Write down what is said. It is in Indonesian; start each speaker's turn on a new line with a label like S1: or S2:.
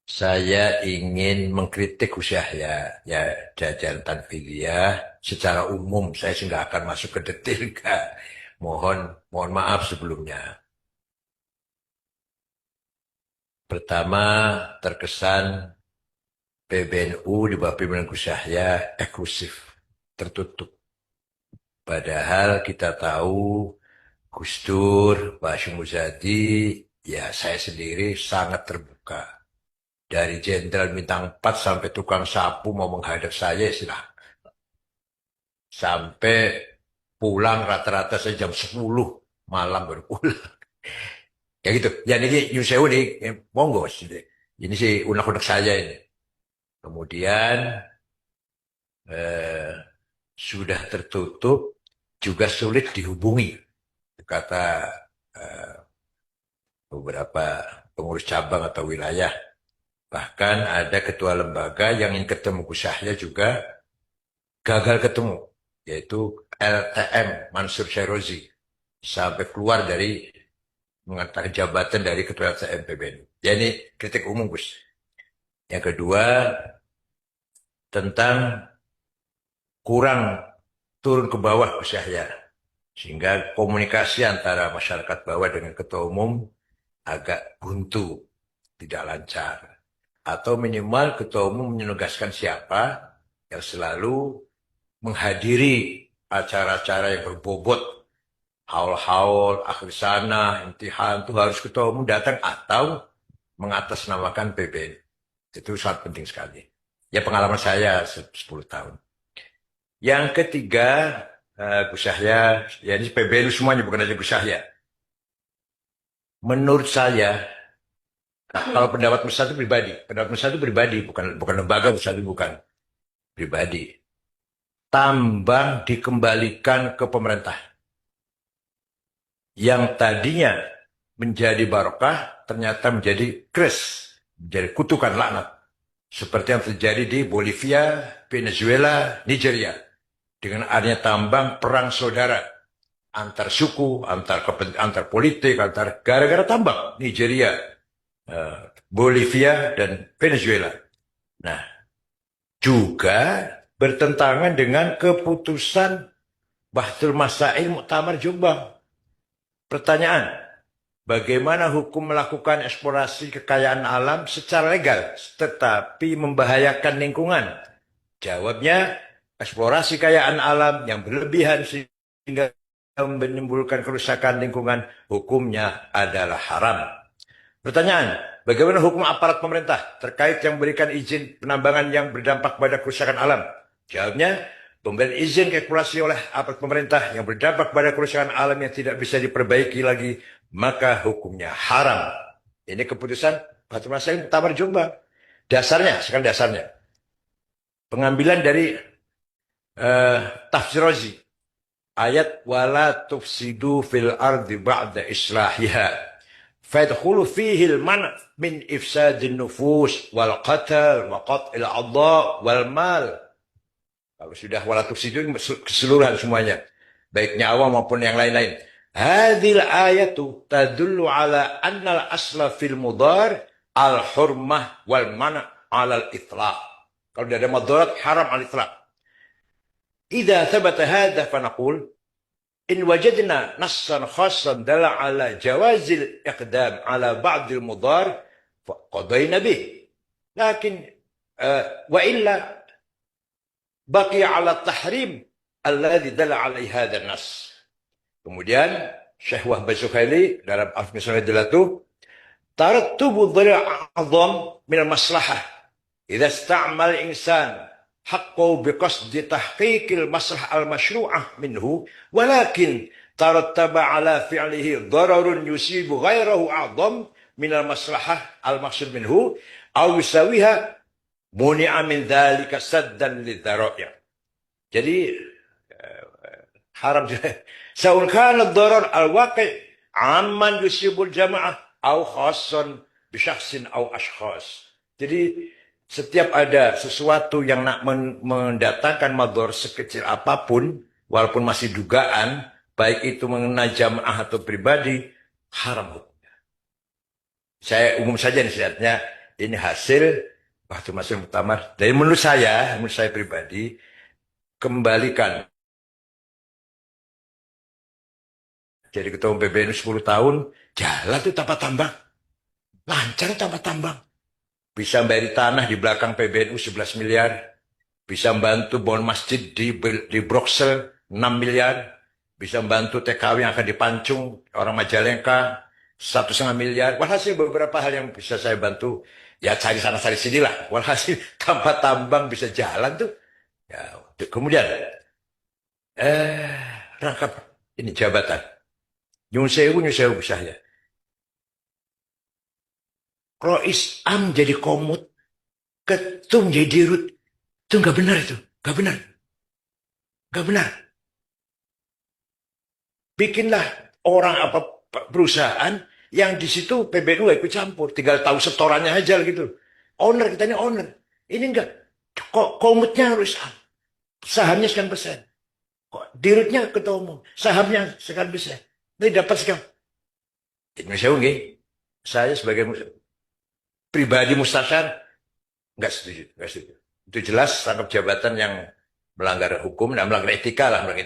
S1: Saya ingin mengkritik Gus Yahya, ya jajaran Tanfidiyah secara umum. Saya sih nggak akan masuk ke detail, Kak. Mohon maaf sebelumnya. Pertama, terkesan PBNU di bawah pimpinan Gus Yahya eksklusif, tertutup. Padahal kita tahu Gus Dur, Pak Hashim Muzadi, ya saya sendiri sangat terbuka. Dari jenderal bintang 4 sampai tukang sapu mau menghadap saya, silahkan. Sampai pulang rata-rata saya jam 10 malam baru pulang. Ya gitu. Ya ini Yusewu nih, monggo. Ini sih unek-unek saja ini. Kemudian eh, sudah tertutup, juga sulit dihubungi. Kata eh, beberapa pengurus cabang atau wilayah. Bahkan ada ketua lembaga yang ingin ketemu Gus Yahya juga gagal ketemu, yaitu LTM Mansur Syairozi. Sampai keluar dari mengantar jabatan dari ketua LTM PBNU. Ya ini kritik umum, Gus. Yang kedua, tentang kurang turun ke bawah Gus Yahya. Sehingga komunikasi antara masyarakat bawah dengan ketua umum agak buntu, tidak lancar. Atau minimal ketua umum menugaskan siapa yang selalu menghadiri acara-acara yang berbobot, haul-haul, akhir sana, intihan, itu harus ketua umum datang atau mengatasnamakan PBN. Itu sangat penting sekali. Ya pengalaman saya 10 tahun. Yang ketiga, Gus Yahya, ya ini PBNU semuanya, bukan aja Gus Yahya. Menurut saya, kalau pendapat besar itu pribadi. Pendapat besar itu pribadi, bukan lembaga besar itu bukan. Pribadi. Tambang dikembalikan ke pemerintah. Yang tadinya menjadi barokah, ternyata menjadi kres, menjadi kutukan laknat. Seperti yang terjadi di Bolivia, Venezuela, Nigeria. Dengan adanya tambang perang saudara antar suku, antar politik, antar gara-gara tambang Nigeria, Bolivia dan Venezuela. Nah, juga bertentangan dengan keputusan Bahtul Masail Muktamar Jombang. Pertanyaan, bagaimana hukum melakukan eksplorasi kekayaan alam secara legal tetapi membahayakan lingkungan? Jawabnya, eksplorasi kekayaan alam yang berlebihan sehingga menimbulkan kerusakan lingkungan, hukumnya adalah haram. Pertanyaan, bagaimana hukum aparat pemerintah terkait yang memberikan izin penambangan yang berdampak pada kerusakan alam? Jawabnya, pemberian izin eksplorasi oleh aparat pemerintah yang berdampak pada kerusakan alam yang tidak bisa diperbaiki lagi, maka hukumnya haram. Ini keputusan Bahtul Masail Muktamar Jombang. Dasarnya, sekarang dasarnya. Pengambilan dari Tafsir Razi. Ayat wala tufsidu fil ardi ba'da islahiha. فيدخل فيه المنع من إفساد النفوس والقتل وقطع الأعضاء والمال. Kalau sudah wala tufsidu keseluruhan semuanya, baik nyawa maupun yang lain-lain. Hadhil ayatu tadullu ala anna al-asla fil mudar al-hurmah wal mana' ala al-itlaq. Kalau tidak ada madarat haram al-itlaq. Idza thabata hadha fa naqul إن وجدنا نصا خاصا دل على جواز الإقدام على بعض المضار فقضينا به لكن وإلا بقي على التحريم الذي دل عليه هذا النص. Kemudian Syekh Wahbah Zuhaili dalam Al-Misal itu tarattubu dhari' a'zam min al-maslahah idza ista'mal insan حقه بقصد تحقيق المصلحة المشروعة منه ولكن ترتب على فعله ضرر يصيب غيره أعظم من المصلحة المقصود منه أو يساويها منع من ذلك سدا للذرائع. Jadi haram سواء كان الضرر الواقع عمن يصيب الجماعة أو خاصا بشخص أو أشخاص. Jadi setiap ada sesuatu yang nak mendatangkan madhor sekecil apapun, walaupun masih dugaan, baik itu mengenai jamaah atau pribadi, haram hukumnya. Saya umum saja nih syaratnya, ini hasil Bahtul Masih Muktamar. Dari menurut saya pribadi, kembalikan jadi ketua umum PBNU 10 tahun, jalan tuh tanpa tambang. Lancar tanpa tambang. Bisa bayar tanah di belakang PBNU 11 miliar. Bisa membantu bangun masjid di Brussel 6 miliar. Bisa membantu TKW yang akan dipancung orang Majalengka 1,5 miliar. Walhasil beberapa hal yang bisa saya bantu. Ya cari sana cari sini lah. Walhasil tanpa tambang bisa jalan tuh. Ya, kemudian rangkap ini jabatan. Nyun sewu saya. Rois Am jadi komut, ketum jadi dirut. Itu nggak benar itu. Nggak benar. Nggak benar. Bikinlah orang apa perusahaan yang di situ PBNU ikut campur. Tinggal tahu setorannya aja gitu. Owner, kita ini owner. Ini enggak. Kok komutnya harus Am. Sahamnya sekian persen. Kok dirutnya ketua umum. Sahamnya sekian persen. Ini dapat sekian. Indonesia unggih. Saya sebagai pribadi Mustasyar nggak setuju, nggak setuju. Itu jelas rangkap jabatan yang melanggar hukum dan melanggar etika lah, melanggar etika.